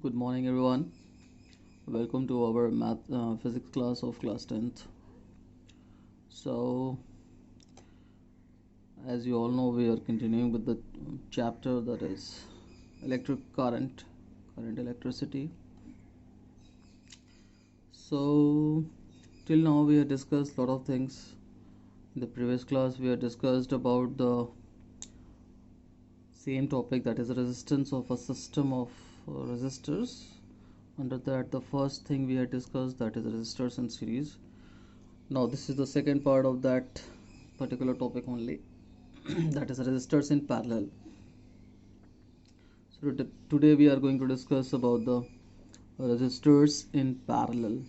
Good morning, everyone. Welcome to our math physics class of class 10th. So, as you all know, we are continuing with the chapter that is electric current electricity. So, till now we have discussed a lot of things. In the previous class, we have discussed about the same topic, that is resistance of a system of resistors. Under that, the first thing we had discussed, that is resistors in series. Now this is the second part of that particular topic only, that is resistors in parallel. So today we are going to discuss about the resistors in parallel.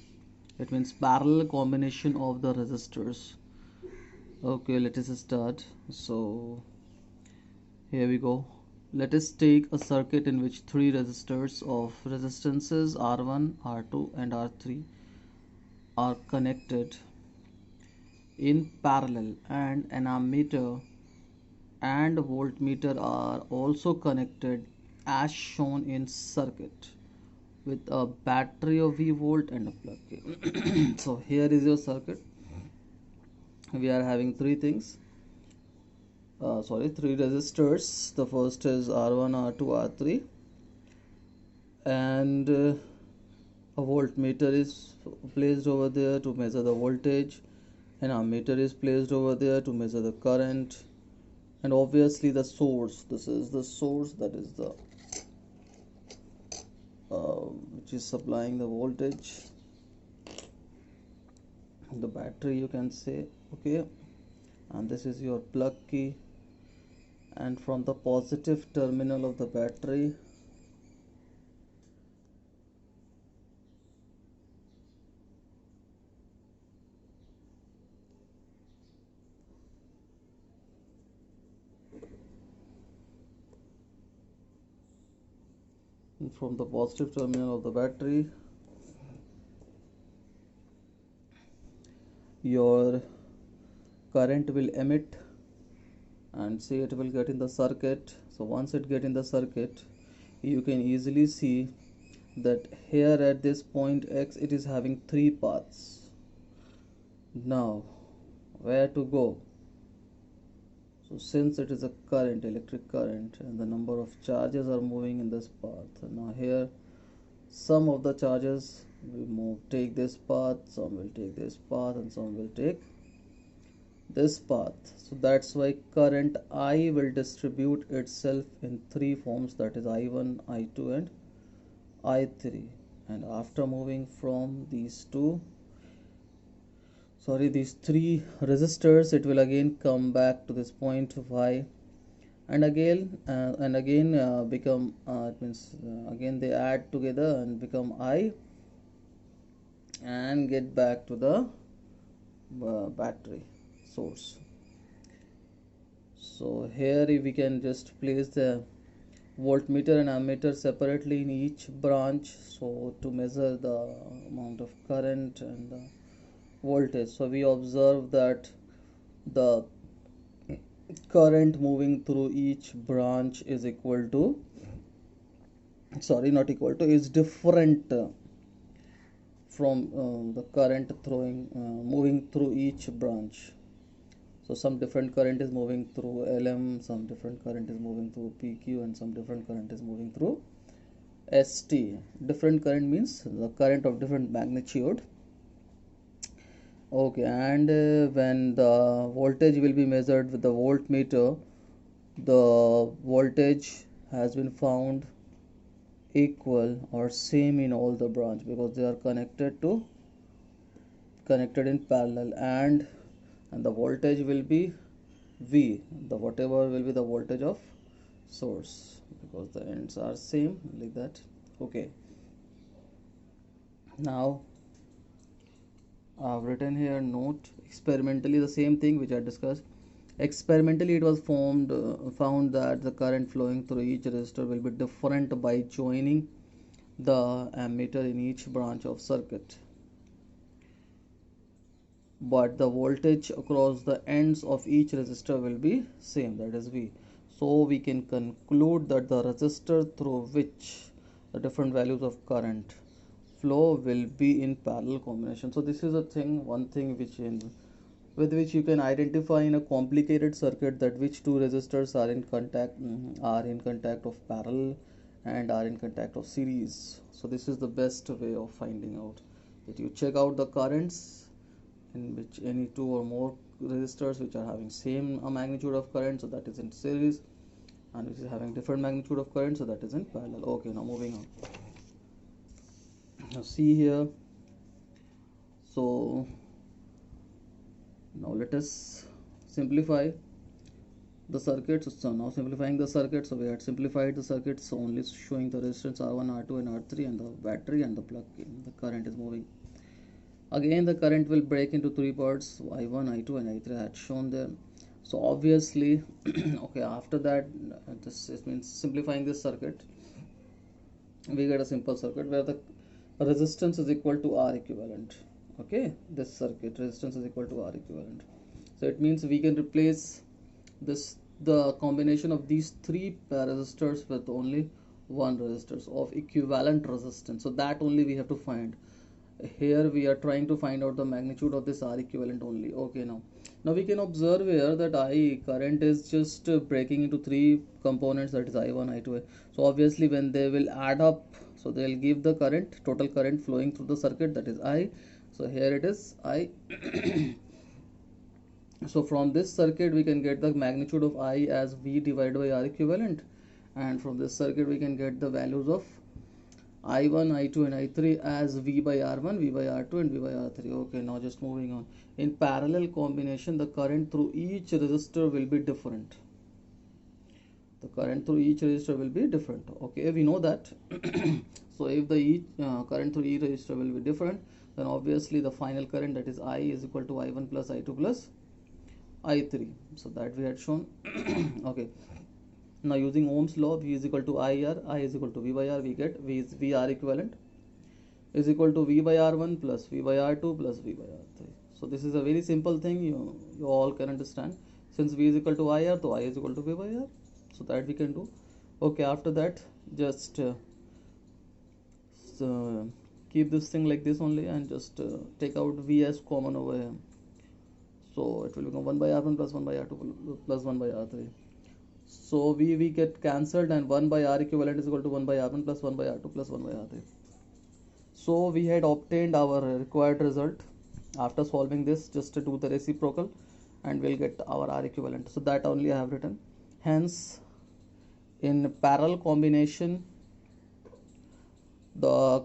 It means parallel combination of the resistors. Okay, let us start. So here we go. Let us take a circuit in which three resistors of resistances R1, R2 and R3 are connected in parallel, and an ammeter and voltmeter are also connected as shown in circuit with a battery of V volt and a plug. So here is your circuit. We are having three resistors. The first is R1, R2, R3, and a voltmeter is placed over there to measure the voltage, an ammeter is placed over there to measure the current, and obviously the source. This is the source, that is the which is supplying the voltage, the battery you can say. Okay, and this is your plug key, and from the positive terminal of the battery of the battery, your current will emit, and say it will get in the circuit. So once it get in the circuit, you can easily see that here at this point X, it is having three paths. Now where to go? So since it is a electric current, and the number of charges are moving in this path, now here some of the charges will take this path, some will take this path, and some will take this path. So that's why current I will distribute itself in three forms, that is I1, I2 and I3. And after moving from these three resistors, it will again come back to this point Y, and again become it means again they add together and become I, and get back to the battery source. So here we can just place the voltmeter and ammeter separately in each branch, so to measure the amount of current and the voltage. So we observe that the current moving through each branch is equal to, not equal to, is different from the current moving through each branch. So some different current is moving through LM, some different current is moving through PQ, and some different current is moving through ST. Different current means the current of different magnitude. Okay, and when the voltage will be measured with the voltmeter, the voltage has been found equal or same in all the branch, because they are connected in parallel, and the voltage will be V, the whatever will be the voltage of source, because the ends are same, like that. Okay, now I've written here note. Experimentally, the same thing which I discussed. Experimentally, it was found that the current flowing through each resistor will be different by joining the ammeter in each branch of circuit, but the voltage across the ends of each resistor will be same, that is V. So we can conclude that the resistor through which the different values of current flow will be in parallel combination. So this is a thing, one thing with which you can identify in a complicated circuit that which two resistors are in contact of parallel and are in contact of series. So this is the best way of finding out, that you check out the currents in which any two or more resistors which are having same magnitude of current, so that is in series, and which is having different magnitude of current, so that is in parallel. Okay, now moving on. Now see here, so now let us simplify the circuits. So now simplifying the circuit, so we had simplified the circuits, so only showing the resistance R1, R2 and R3 and the battery and the plug in. The current is moving. Again the current will break into three parts, I1, I2 and I3. I had shown them. So obviously okay, after that this means simplifying this circuit, we get a simple circuit where the resistance is equal to R equivalent. Okay, this circuit resistance is equal to R equivalent. So it means we can replace the combination of these three resistors with only one resistors of equivalent resistance. So that only we have to find. Here we are trying to find out the magnitude of this R equivalent only. Okay, now we can observe here that I current is just breaking into three components, that is I1, I2. So obviously when they will add up, so they will give the current, total current flowing through the circuit, that is I. So here it is I. So from this circuit we can get the magnitude of I as V divided by R equivalent, and from this circuit we can get the values of I1, I2 and I3 as V by R1, V by R2 and V by R3. Okay, now just moving on. In parallel combination, the current through each resistor will be different. The current through each resistor will be different. Okay, we know that. So if the current through each resistor will be different, then obviously the final current, that is I, is equal to I1 plus I2 plus I3. So that we had shown. Okay. Now using Ohm's law, V is equal to IR, I is equal to V by R, we get V is VR equivalent is equal to V by R1 plus V by R2 plus V by R3. So this is a very simple thing, you all can understand. Since V is equal to IR, so I is equal to V by R. So that we can do. Okay, after that just keep this thing like this only, and just take out V as common over here. So it will become 1 by R1 plus 1 by R2 plus 1 by R3. So we get cancelled, and 1 by R equivalent is equal to 1 by R1 plus 1 by R2 plus 1 by R3. So we had obtained our required result. After solving this, just to do the reciprocal and we'll get our R equivalent. So that only I have written. Hence in parallel combination, the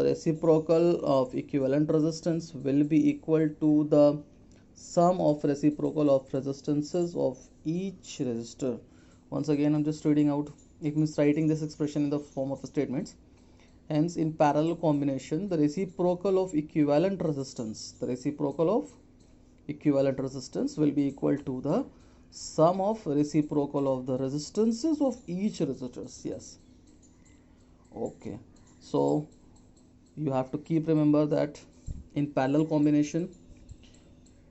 reciprocal of equivalent resistance will be equal to the sum of reciprocal of resistances of each resistor. Once again I'm just reading out, it means writing this expression in the form of statements. Hence in parallel combination, the reciprocal of equivalent resistance will be equal to the sum of reciprocal of the resistances of each resistors. Yes. Okay, so you have to keep remember that in parallel combination,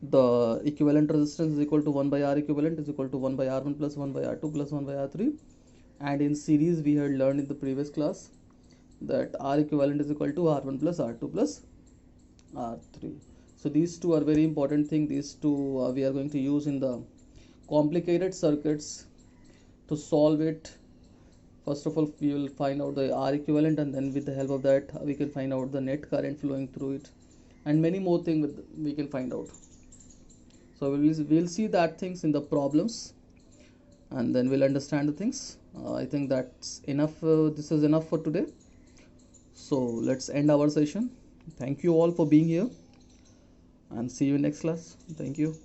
the equivalent resistance is equal to 1 by R equivalent is equal to 1 by R1 plus 1 by R2 plus 1 by R3. And in series we had learned in the previous class that R equivalent is equal to R1 plus R2 plus R3. So these two are very important thing. These two we are going to use in the complicated circuits to solve it. First of all, we will find out the R equivalent, and then with the help of that we can find out the net current flowing through it, and many more things we can find out. So we'll see that things in the problems, and then we'll understand the things. I think that's enough. This is enough for today. So let's end our session. Thank you all for being here, and see you in next class. Thank you.